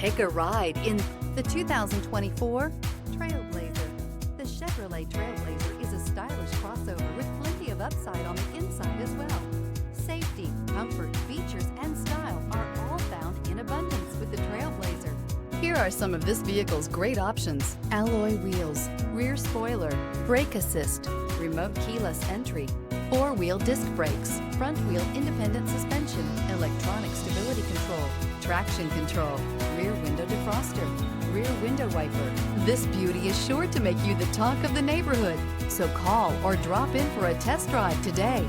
Take a ride in the 2024 Trailblazer. The Chevrolet Trailblazer is a stylish crossover with plenty of upside on the inside as well. Safety, comfort, features, and style are all found in abundance with the Trailblazer. Here are some of this vehicle's great options: alloy wheels, rear spoiler, brake assist, remote keyless entry, four-wheel disc brakes, front-wheel independent suspension, electronic stability control, traction control, rear window defroster, rear window wiper. This beauty is sure to make you the talk of the neighborhood. So call or drop in for a test drive today.